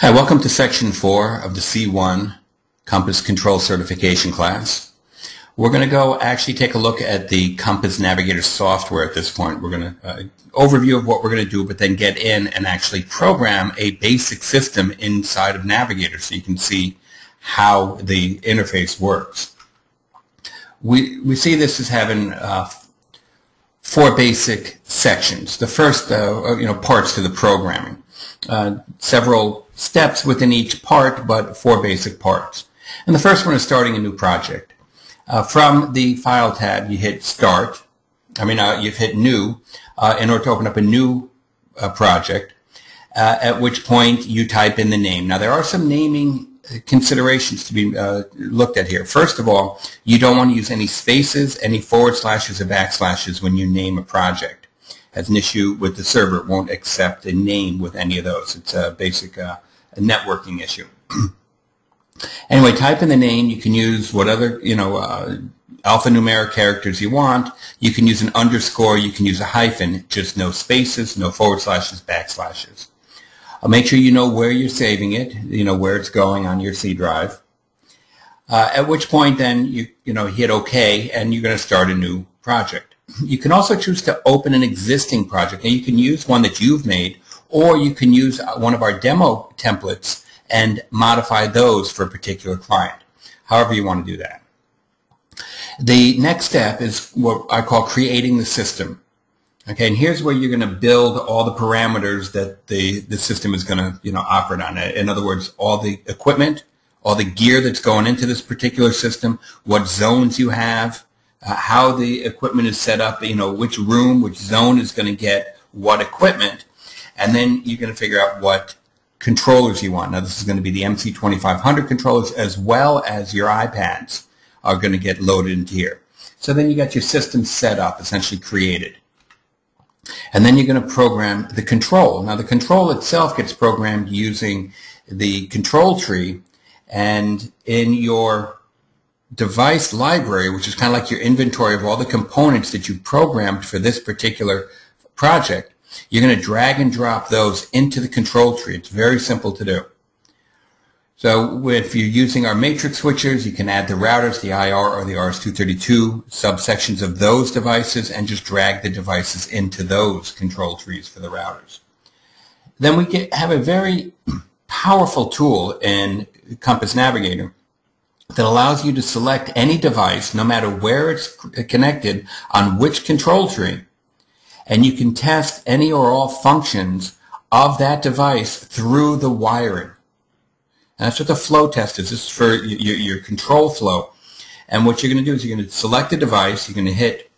Hi, welcome to Section 4 of the C1 Compass Control Certification class. We're going to go actually take a look at the Compass Navigator software at this point. We're going to overview of what we're going to do, but then get in and actually program a basic system inside of Navigator so you can see how the interface works. We see this as having four basic sections. The first, parts to the programming. Several steps within each part, but four basic parts. And the first one is starting a new project. From the File tab, you hit Start. You've hit New in order to open up a new project, at which point you type in the name. Now, there are some naming considerations to be looked at here. First of all, you don't want to use any spaces, any forward slashes or backslashes when you name a project. Has an issue with the server. It won't accept a name with any of those. It's a basic networking issue. Anyway, type in the name. You can use what other, alphanumeric characters you want. You can use an underscore. You can use a hyphen. Just no spaces, no forward slashes, backslashes. Make sure you know where you're saving it, where it's going on your C drive. At which point then you hit OK, and you're going to start a new project. You can also choose to open an existing project. Now, you can use one that you've made, or you can use one of our demo templates and modify those for a particular client, however you want to do that. The next step is what I call creating the system. Okay, and here's where you're going to build all the parameters that the system is going to operate on. In other words, all the equipment, all the gear that's going into this particular system, what zones you have, how the equipment is set up, which room, which zone is going to get what equipment, and then you're going to figure out what controllers you want. Now, this is going to be the MC2500 controllers, as well as your iPads are going to get loaded into here. So then you got your system set up, essentially created. And then you're going to program the control. Now, the control itself gets programmed using the control tree, and in your device library, which is kind of like your inventory of all the components that you programmed for this particular project, you're going to drag and drop those into the control tree. It's very simple to do. So if you're using our matrix switchers, you can add the routers, the IR or the RS-232 subsections of those devices and just drag the devices into those control trees for the routers. Then we have a very powerful tool in Compass Navigator that allows you to select any device, no matter where it's connected, on which control tree, and you can test any or all functions of that device through the wiring. And that's what the flow test is. This is for your control flow. And what you're going to do is you're going to select a device, you're going to hit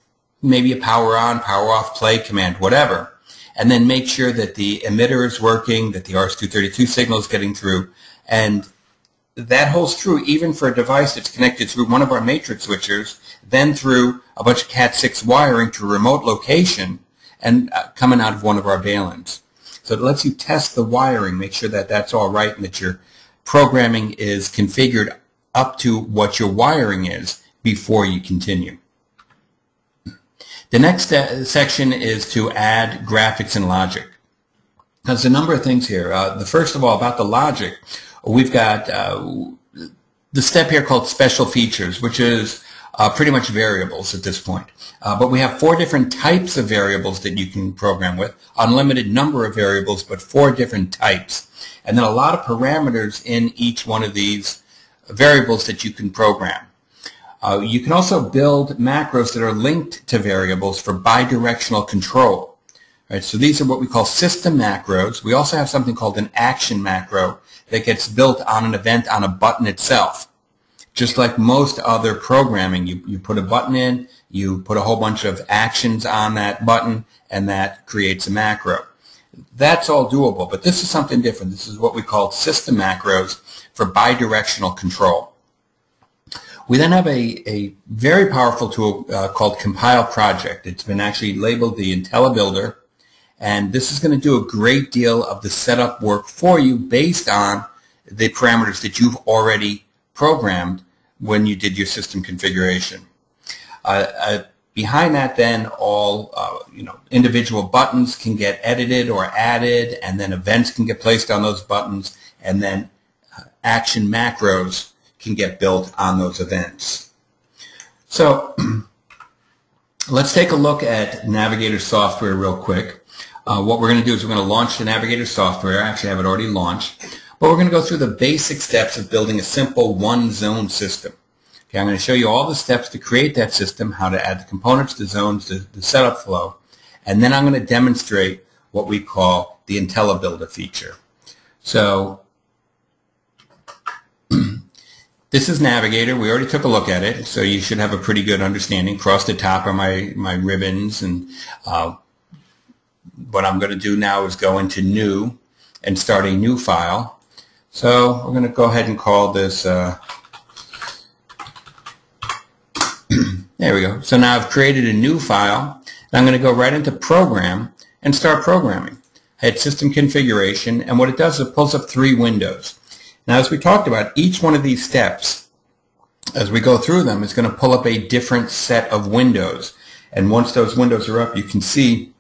maybe a power on, power off, play command, whatever, and then make sure that the emitter is working, that the RS-232 signal is getting through, and that holds true even for a device that's connected through one of our matrix switchers, then through a bunch of Cat6 wiring to a remote location and coming out of one of our baluns. So it lets you test the wiring, make sure that that's all right and that your programming is configured up to what your wiring is before you continue. The next section is to add graphics and logic. Now, there's a number of things here. The first of all, about the logic, we've got the step here called special features, which is pretty much variables at this point. But we have four different types of variables that you can program with, unlimited number of variables, but four different types. And then a lot of parameters in each one of these variables that you can program. You can also build macros that are linked to variables for bidirectional control. Right, so these are what we call system macros. We also have something called an action macro that gets built on an event on a button itself. Just like most other programming, you put a button in, you put a whole bunch of actions on that button, and that creates a macro. That's all doable, but this is something different. This is what we call system macros for bidirectional control. We then have a very powerful tool called Compile Project. It's been actually labeled the IntelliBuilder. And this is going to do a great deal of the setup work for you based on the parameters that you've already programmed when you did your system configuration. Behind that, then, all individual buttons can get edited or added, and then events can get placed on those buttons, and then action macros can get built on those events. So let's take a look at Navigator software real quick. What we're going to do is we're going to launch the Navigator software. I actually have it already launched. But we're going to go through the basic steps of building a simple one-zone system. Okay, I'm going to show you all the steps to create that system, how to add the components, the zones, the setup flow, and then I'm going to demonstrate what we call the IntelliBuilder feature. So this is Navigator. We already took a look at it, so you should have a pretty good understanding. Across the top are my ribbons, and what I'm going to do now is go into New and start a new file. So we're going to go ahead and call this, there we go. So now I've created a new file, and I'm going to go right into Program and start programming. I hit System Configuration, and what it does is it pulls up 3 windows. Now, as we talked about, each one of these steps, as we go through them, is going to pull up a different set of windows. And once those windows are up, you can see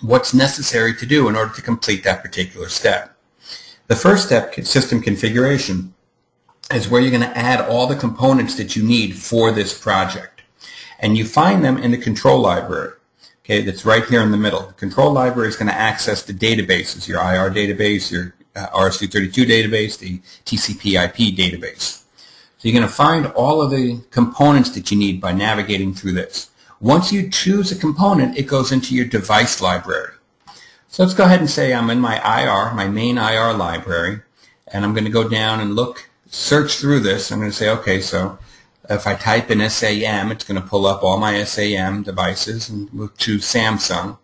what's necessary to do in order to complete that particular step. The first step, System Configuration, is where you're going to add all the components that you need for this project. And you find them in the control library. Okay, that's right here in the middle. The control library is going to access the databases, your IR database, your RS-232 database, the TCP/IP database. So you're going to find all of the components that you need by navigating through this. Once you choose a component, it goes into your device library. So let's go ahead and say I'm in my IR, my main IR library, and I'm going to go down and search through this. I'm going to say, okay, so if I type in SAM, it's going to pull up all my SAM devices, and we'll choose Samsung.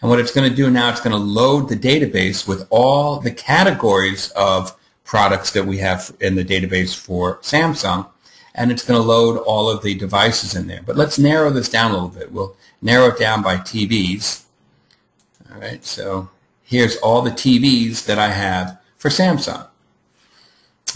And what it's going to do now, it's going to load the database with all the categories of products that we have in the database for Samsung, and it's going to load all of the devices in there. But let's narrow this down a little bit. We'll narrow it down by TVs. All right, so here's all the TVs that I have for Samsung.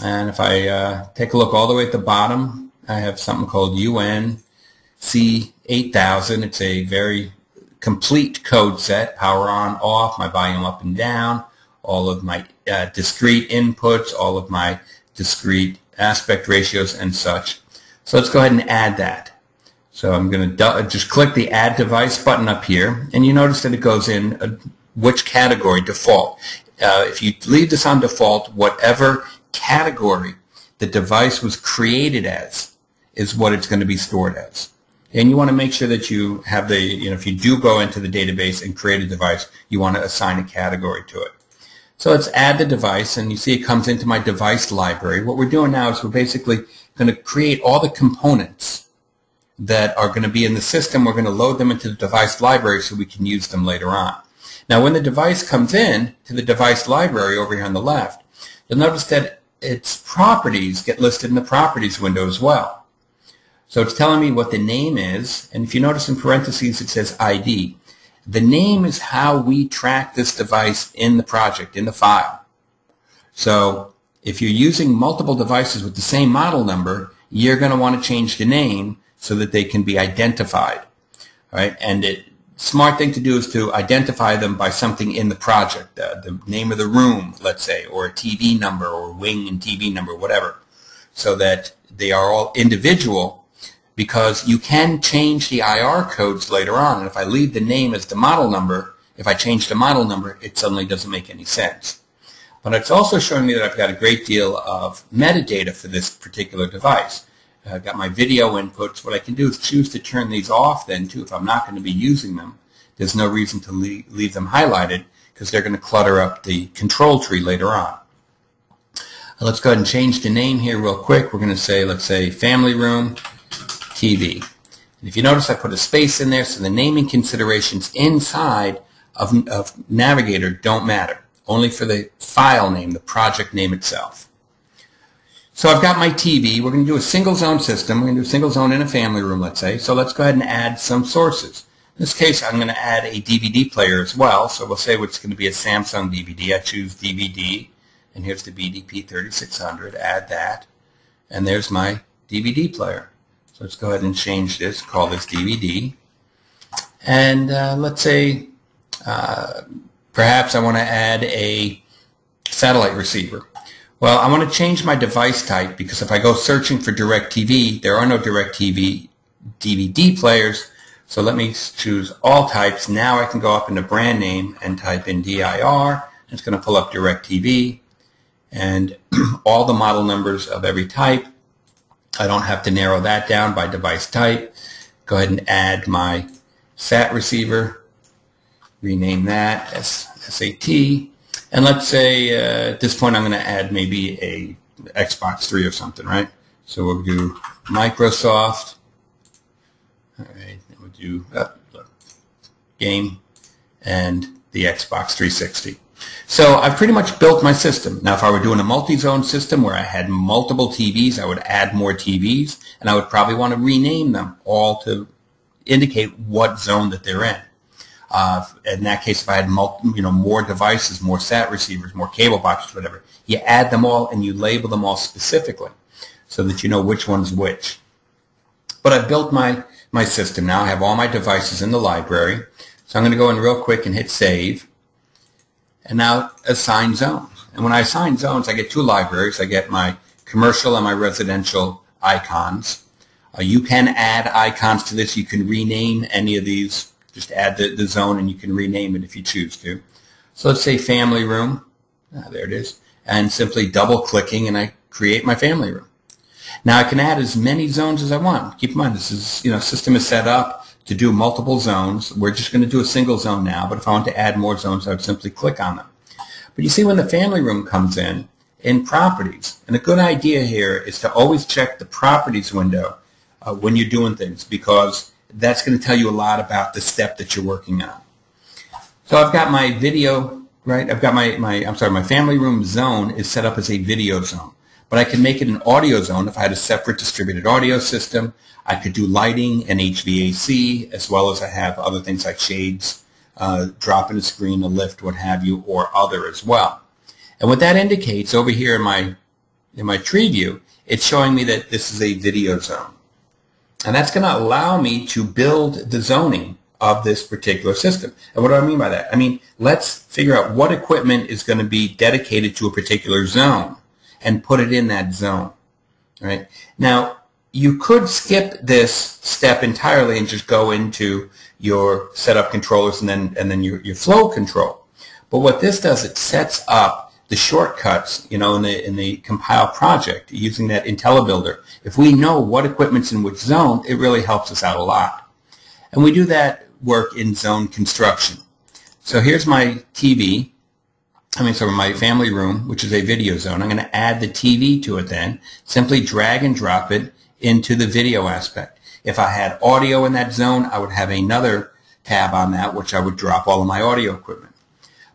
And if I take a look all the way at the bottom, I have something called UNC8000. It's a very complete code set, power on, off, my volume up and down, all of my discrete inputs, all of my discrete aspect ratios and such. So let's go ahead and add that. So I'm going to just click the Add Device button up here, and you notice that it goes in which category, default. If you leave this on default, whatever category the device was created as is what it's going to be stored as. And you want to make sure that you have the, if you do go into the database and create a device, you want to assign a category to it. So let's add the device, and you see it comes into my device library. What we're doing now is we're basically going to create all the components that are going to be in the system. We're going to load them into the device library so we can use them later on. Now, when the device comes in to the device library over here on the left, you'll notice that its properties get listed in the properties window as well. So it's telling me what the name is, and if you notice in parentheses it says ID. The name is how we track this device in the project, in the file. So if you're using multiple devices with the same model number, you're going to want to change the name so that they can be identified. All right? And the smart thing to do is to identify them by something in the project, the name of the room, let's say, or a TV number, or wing and TV number, whatever, so that they are all individual, because you can change the IR codes later on. And if I leave the name as the model number, if I change the model number, it suddenly doesn't make any sense. But it's also showing me that I've got a great deal of metadata for this particular device. I've got my video inputs. What I can do is choose to turn these off then too if I'm not going to be using them. There's no reason to leave them highlighted because they're going to clutter up the control tree later on. Let's go ahead and change the name here real quick. We're going to say, let's say, Family Room TV. And if you notice, I put a space in there, so the naming considerations inside of Navigator don't matter. Only for the file name, the project name itself. So I've got my TV. We're going to do a single zone system. We're going to do a single zone in a family room, let's say. So let's go ahead and add some sources. In this case, I'm going to add a DVD player as well. So we'll say it's going to be a Samsung DVD. I choose DVD, and here's the BDP 3600. Add that, and there's my DVD player. So let's go ahead and change this, call this DVD. And let's say perhaps I want to add a satellite receiver. Well, I want to change my device type because if I go searching for DirecTV, there are no DirecTV DVD players. So let me choose all types. Now I can go up into brand name and type in DIR. It's going to pull up DirecTV and all the model numbers of every type. I don't have to narrow that down by device type. Go ahead and add my SAT receiver. Rename that as SAT. And let's say at this point I'm going to add maybe a Xbox 3 or something, right? So we'll do Microsoft. All right, then we'll do game and the Xbox 360. So I've pretty much built my system. Now if I were doing a multi-zone system where I had multiple TVs, I would add more TVs, and I would probably want to rename them all to indicate what zone that they're in. In that case, if I had more devices, more SAT receivers, more cable boxes, whatever, you add them all and you label them all specifically so that you know which one's which. But I've built my system now. I have all my devices in the library. So I'm going to go in real quick and hit Save. And now assign zones. And when I assign zones, I get two libraries. I get my commercial and my residential icons. You can add icons to this. You can rename any of these. Just add the zone and you can rename it if you choose to. So let's say family room. There it is. And simply double clicking and I create my family room. Now I can add as many zones as I want. Keep in mind this is, system is set up to do multiple zones. We're just going to do a single zone now, but if I want to add more zones, I would simply click on them. But you see when the family room comes in properties, and a good idea here is to always check the properties window when you're doing things, because that's going to tell you a lot about the step that you're working on. So I've got my video, right? I've got my family room zone is set up as a video zone. But I can make it an audio zone if I had a separate distributed audio system. I could do lighting and HVAC, as well as I have other things like shades, drop in a screen, a lift, what have you, or other as well. And what that indicates over here in my tree view, it's showing me that this is a video zone. And that's going to allow me to build the zoning of this particular system. And what do I mean by that? I mean, let's figure out what equipment is going to be dedicated to a particular zone and put it in that zone. Right? Now, you could skip this step entirely and just go into your setup controllers and then your flow control. But what this does, it sets up the shortcuts, in the compile project using that IntelliBuilder. If we know what equipment's in which zone, it really helps us out a lot. And we do that work in zone construction. So here's my TV. My family room, which is a video zone. I'm going to add the TV to it then. Simply drag and drop it into the video aspect. If I had audio in that zone, I would have another tab on that, which I would drop all of my audio equipment.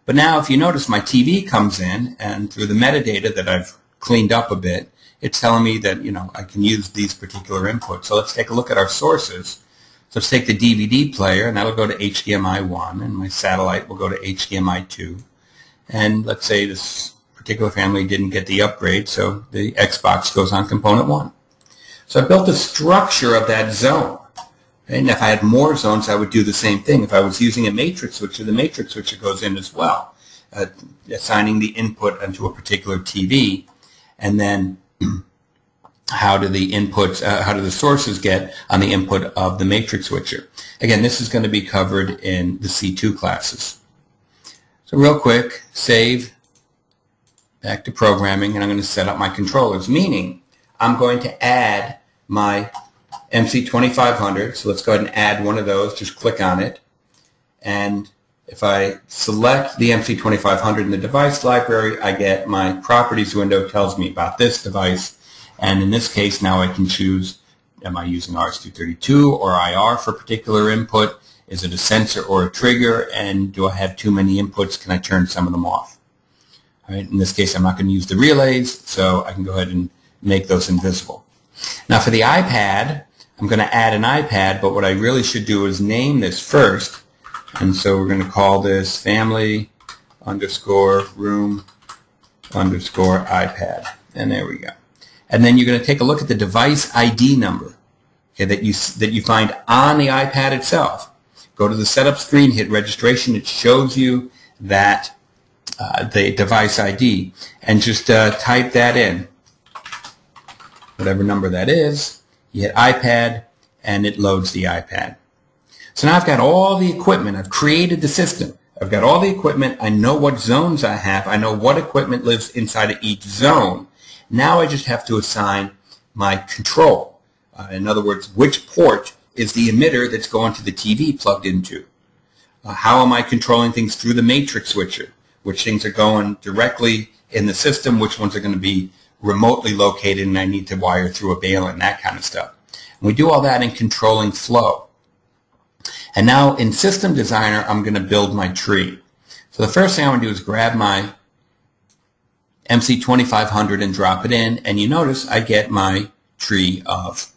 But now if you notice, my TV comes in, and through the metadata that I've cleaned up a bit, it's telling me that, I can use these particular inputs. So let's take a look at our sources. So let's take the DVD player, and that'll go to HDMI 1, and my satellite will go to HDMI 2. And let's say this particular family didn't get the upgrade, so the Xbox goes on component 1. So I built a structure of that zone. And if I had more zones, I would do the same thing. If I was using a matrix switcher, the matrix switcher goes in as well, assigning the input onto a particular TV. And then how do the sources get on the input of the matrix switcher? Again, this is going to be covered in the C2 classes. So real quick, save, back to programming, and I'm going to set up my controllers, meaning I'm going to add my MC2500. So let's go ahead and add one of those. Just click on it. And if I select the MC2500 in the device library, I get my properties window, tells me about this device. And in this case, now I can choose, am I using RS-232 or IR for particular input? Is it a sensor or a trigger? And do I have too many inputs? Can I turn some of them off? All right, in this case, I'm not going to use the relays, so I can go ahead and make those invisible. Now for the iPad, I'm going to add an iPad, but what I really should do is name this first. And so we're going to call this family underscore room underscore iPad. And there we go. And then you're going to take a look at the device ID number, okay, that you find on the iPad itself. Go to the setup screen, hit registration. It shows you that the device ID, and just type that in, whatever number that is. You hit iPad, and it loads the iPad. So now I've got all the equipment. I've created the system. I've got all the equipment. I know what zones I have. I know what equipment lives inside of each zone. Now I just have to assign my control. In other words, which port is the emitter that's going to the TV plugged into? How am I controlling things through the matrix switcher? Which things are going directly in the system, which ones are going to be remotely located and I need to wire through a bail-in, that kind of stuff. And we do all that in controlling flow. And now in System Designer, I'm going to build my tree. So the first thing I want to do is grab my MC2500 and drop it in, and you notice I get my tree of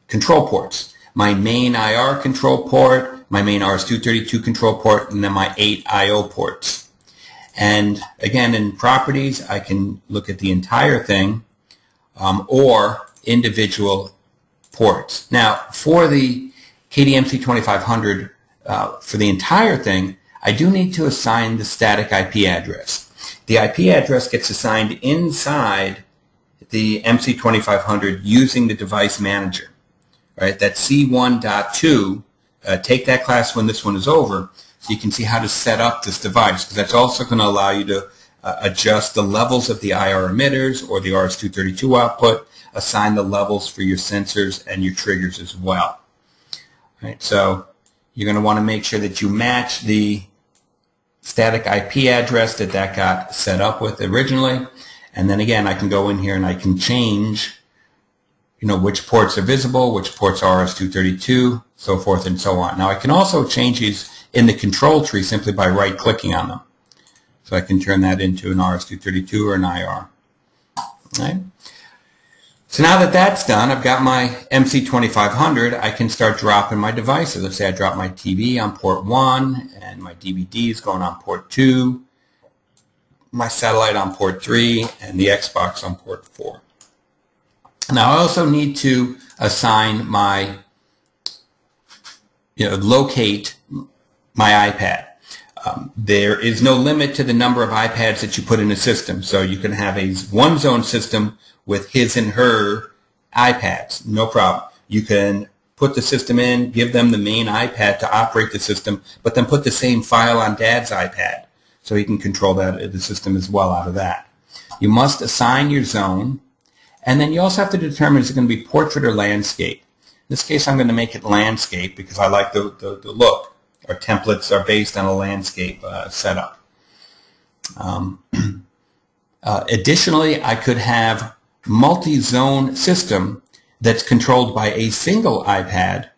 control ports. My main IR control port, my main RS-232 control port, and then my 8 I/O ports. And again, in properties, I can look at the entire thing or individual ports. Now, for the KDMC2500, for the entire thing, I do need to assign the static IP address. The IP address gets assigned inside the MC2500 using the device manager. Right? That's C1.2. Take that class when this one is over so you can see how to set up this device, because that's also going to allow you to adjust the levels of the IR emitters or the RS-232 output, assign the levels for your sensors and your triggers as well. Right? So you're going to want to make sure that you match the static IP address that got set up with originally, and then again I can go in here and I can change which ports are visible, which ports are RS-232, so forth and so on. Now I can also change these in the control tree simply by right-clicking on them. So I can turn that into an RS-232 or an IR. Right? So now that that's done, I've got my MC2500, I can start dropping my devices. Let's say I drop my TV on port 1, and my DVD is going on port 2, my satellite on port 3, and the Xbox on port 4. Now I also need to assign my, locate my iPad. There is no limit to the number of iPads that you put in a system. So you can have a one-zone system with his and her iPads, no problem. You can put the system in, give them the main iPad to operate the system, but then put the same file on Dad's iPad so he can control the system as well out of that. You must assign your zone. And then you also have to determine is it going to be portrait or landscape. In this case, I'm going to make it landscape because I like the look. Our templates are based on a landscape setup. Additionally, I could have multi-zone system that's controlled by a single iPad,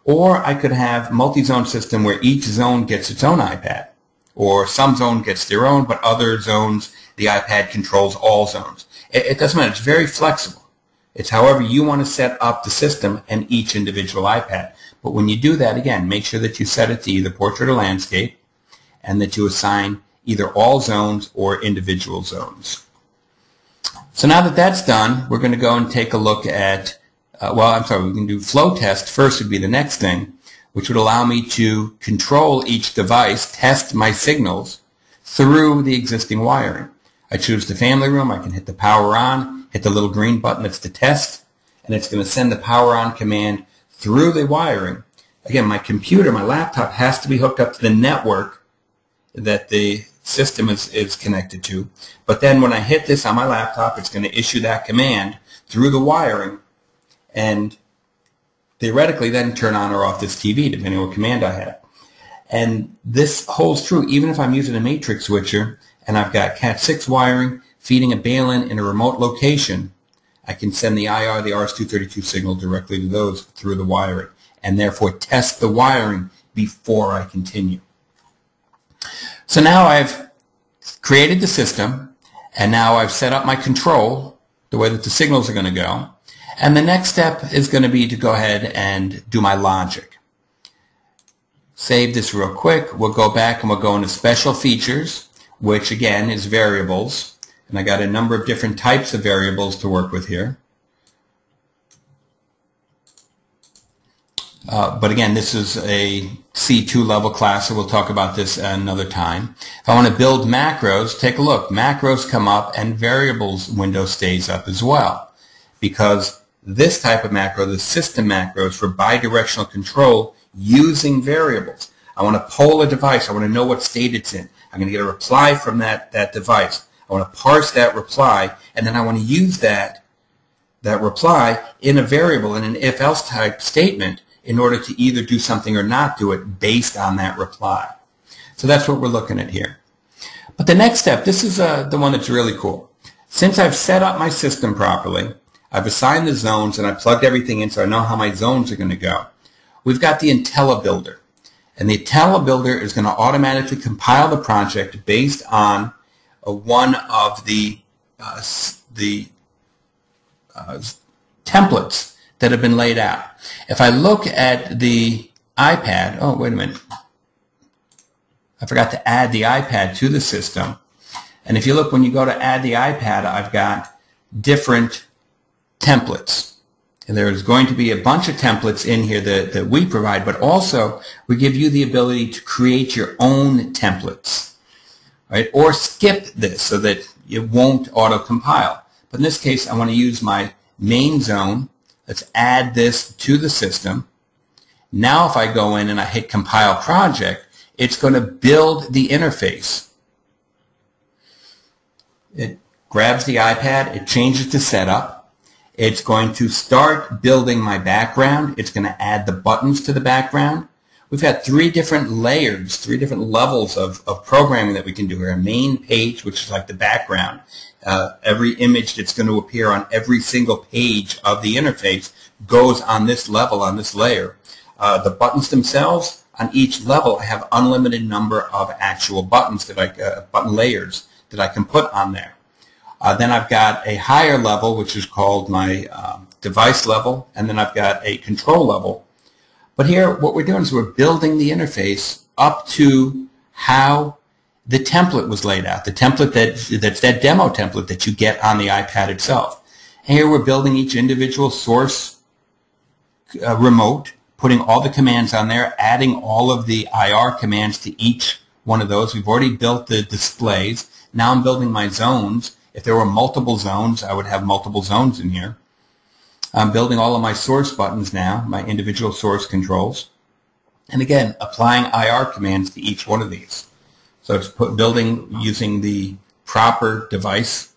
or I could have multi-zone system where each zone gets its own iPad, or some zone gets their own, but other zones, the iPad controls all zones. It doesn't matter. It's very flexible. It's however you want to set up the system and each individual iPad. But when you do that, again, make sure that you set it to either portrait or landscape and that you assign either all zones or individual zones. So now that that's done, we're going to go and take a look at, we can do flow test first would be the next thing, which would allow me to control each device, test my signals through the existing wiring. I choose the family room, I can hit the power on, hit the little green button that's the test, and it's going to send the power on command through the wiring. Again, my computer, my laptop has to be hooked up to the network that the system is connected to. But then when I hit this on my laptop, it's going to issue that command through the wiring and theoretically then turn on or off this TV depending on what command I have. And this holds true even if I'm using a matrix switcher and I've got Cat6 wiring feeding a bail-in in a remote location. I can send the IR, the RS-232 signal directly to those through the wiring and therefore test the wiring before I continue. So now I've created the system and now I've set up my control the way that the signals are going to go. And the next step is going to be to go ahead and do my logic. Save this real quick. We'll go back and we'll go into special features, which again is variables. And I got a number of different types of variables to work with here. But again, this is a C2 level class, so we'll talk about this another time. If I want to build macros, take a look. Macros come up and variables window stays up as well, because this type of macro, the system macros for bidirectional control using variables. I want to poll a device. I want to know what state it's in. I'm going to get a reply from that device. I want to parse that reply, and then I want to use that reply in a variable in an if-else type statement in order to either do something or not do it based on that reply. So that's what we're looking at here. But the next step, this is the one that's really cool. Since I've set up my system properly, I've assigned the zones and I plugged everything in so I know how my zones are going to go. We've got the IntelliBuilder. And the IntelliBuilder is going to automatically compile the project based on one of the templates that have been laid out. If I look at the iPad, oh, wait a minute. I forgot to add the iPad to the system. And if you look, when you go to add the iPad, I've got different templates. And there's going to be a bunch of templates in here that we provide, but also we give you the ability to create your own templates, right? Or skip this so that it won't auto-compile. But in this case, I want to use my main zone. Let's add this to the system. Now if I go in and I hit compile project, it's going to build the interface. It grabs the iPad, it changes to setup. It's going to start building my background. It's going to add the buttons to the background. We've got 3 different layers, 3 different levels of programming that we can do here. A main page, which is like the background. Every image that's going to appear on every single page of the interface goes on this level, on this layer. The buttons themselves, on each level, I have unlimited number of actual buttons, button layers that I can put on there. Then I've got a higher level, which is called my device level, and then I've got a control level. But here, what we're doing is we're building the interface up to how the template was laid out, the template that's that demo template that you get on the iPad itself. And here we're building each individual source remote, putting all the commands on there, adding all of the IR commands to each one of those. We've already built the displays. Now I'm building my zones. If there were multiple zones, I would have multiple zones in here. I'm building all of my source buttons now, my individual source controls. And again, applying IR commands to each one of these. So it's building using the proper device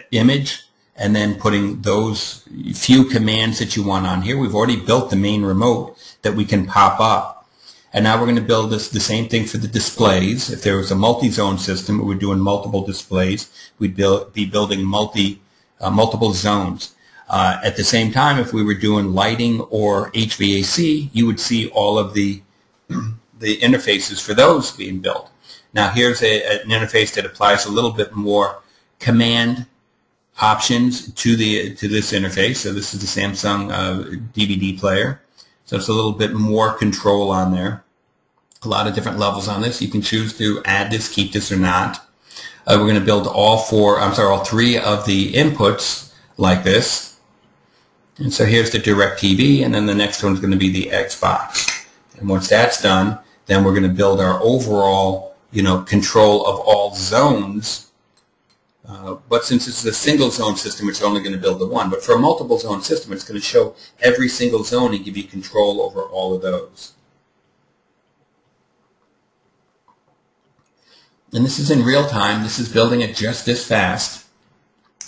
image and then putting those few commands that you want on here. We've already built the main remote that we can pop up. And now we're going to build the same thing for the displays. If there was a multi-zone system, we were doing multiple displays, we'd be building multiple zones. At the same time, if we were doing lighting or HVAC, you would see all of the interfaces for those being built. Now here's an interface that applies a little bit more command options to this interface. So this is the Samsung DVD player. So it's a little bit more control on there. A lot of different levels on this. You can choose to add this, keep this, or not. We're going to build all 3 of the inputs like this. And so here's the DirecTV, and then the next one's going to be the Xbox. And once that's done, then we're going to build our overall, control of all zones. But since this is a single zone system, it's only going to build the one. But for a multiple zone system, it's going to show every single zone and give you control over all of those. And this is in real time. This is building it just this fast.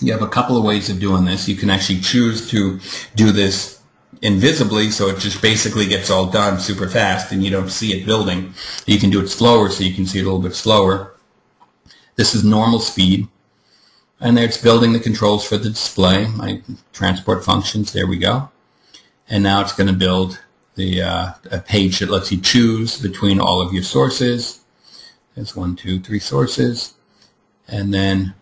You have a couple of ways of doing this. You can actually choose to do this invisibly, so it just basically gets all done super fast and you don't see it building. You can do it slower, so you can see it a little bit slower. This is normal speed. And there it's building the controls for the display, my transport functions. There we go. And now it's going to build a page that lets you choose between all of your sources. There's 1, 2, 3 sources. And then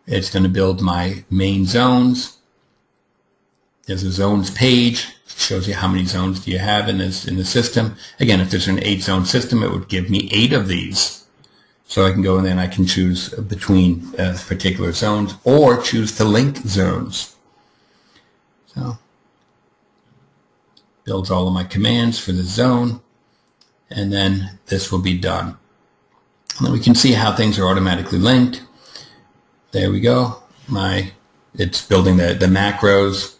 it's going to build my main zones. There's a zones page. It shows you how many zones do you have in the system. Again, if there's an 8-zone system, it would give me 8 of these. So I can go in there and I can choose between particular zones or choose to link zones. So builds all of my commands for the zone, and then this will be done. And then we can see how things are automatically linked. There we go. It's building the macros,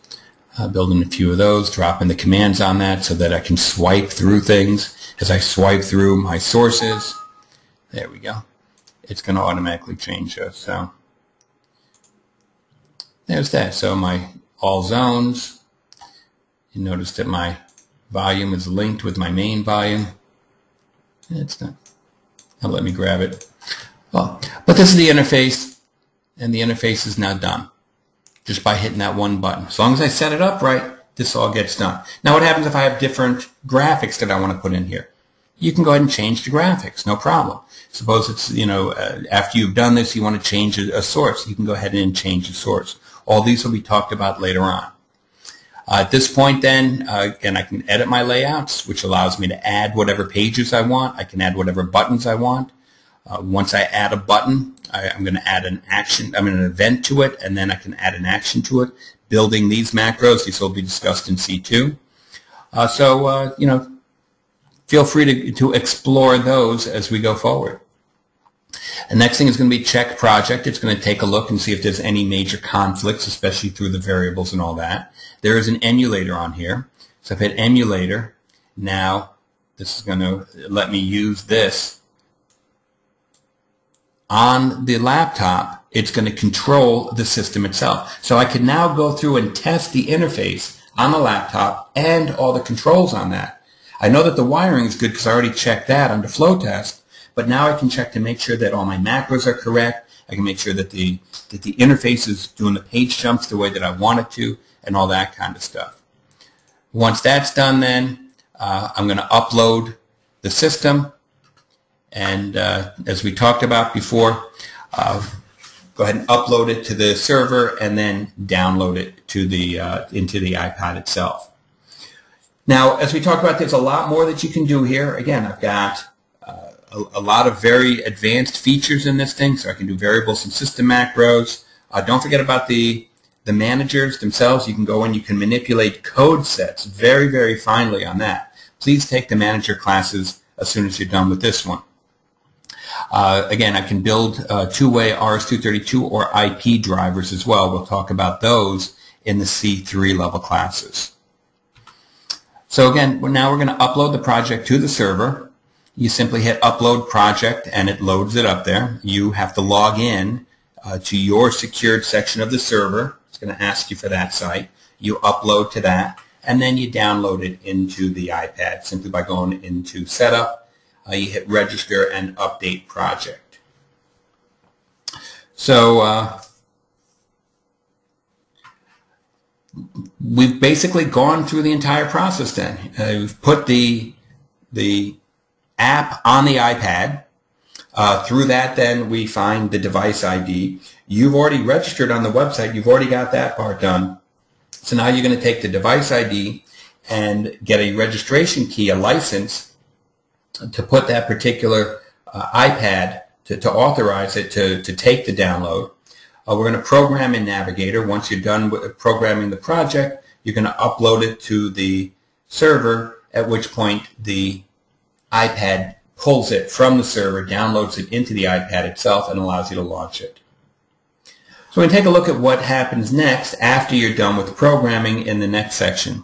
building a few of those, dropping the commands on that so that I can swipe through things. As I swipe through my sources, there we go. It's going to automatically change those. So there's that. So my all zones, you notice that my volume is linked with my main volume. It's not. Now let me grab it. Well, but this is the interface, and the interface is now done just by hitting that one button. As long as I set it up right, this all gets done. Now what happens if I have different graphics that I want to put in here? You can go ahead and change the graphics, no problem. Suppose it's, after you've done this, you want to change a source. You can go ahead and change the source. All these will be talked about later on. At this point then, again, I can edit my layouts, which allows me to add whatever pages I want. I can add whatever buttons I want. Once I add a button, I'm going to add an event to it, and then I can add an action to it. Building these macros, these will be discussed in C2. Feel free to explore those as we go forward. The next thing is going to be check project. It's going to take a look and see if there's any major conflicts, especially through the variables and all that. There is an emulator on here. So if I hit emulator, now this is going to let me use this. On the laptop, it's going to control the system itself. So I can now go through and test the interface on the laptop and all the controls on that. I know that the wiring is good because I already checked that under flow test, but now I can check to make sure that all my macros are correct. I can make sure that the interface is doing the page jumps the way that I want it to, and all that kind of stuff. Once that's done, then I'm going to upload the system, and as we talked about before, go ahead and upload it to the server and then download it to into the iPad itself. Now, as we talked about, there's a lot more that you can do here. Again, I've got a lot of very advanced features in this thing, so I can do variables and system macros. Don't forget about the managers themselves. You can go in, you can manipulate code sets very, very finely on that. Please take the manager classes as soon as you're done with this one. Again, I can build two-way RS-232 or IP drivers as well. We'll talk about those in the C3 level classes. So again, now we're going to upload the project to the server. You simply hit upload project and it loads it up there. You have to log in to your secured section of the server. It's going to ask you for that site. You upload to that, and then you download it into the iPad simply by going into setup. You hit register and update project. So we've basically gone through the entire process then. We've put the app on the iPad. Through that, then, we find the device ID. You've already registered on the website. You've already got that part done. So now you're going to take the device ID and get a registration key, a license, to put that particular iPad, to authorize it to take the download. We're going to program in Navigator. Once you're done with programming the project, you're going to upload it to the server, at which point the iPad pulls it from the server, downloads it into the iPad itself, and allows you to launch it. So we're going to take a look at what happens next after you're done with programming in the next section.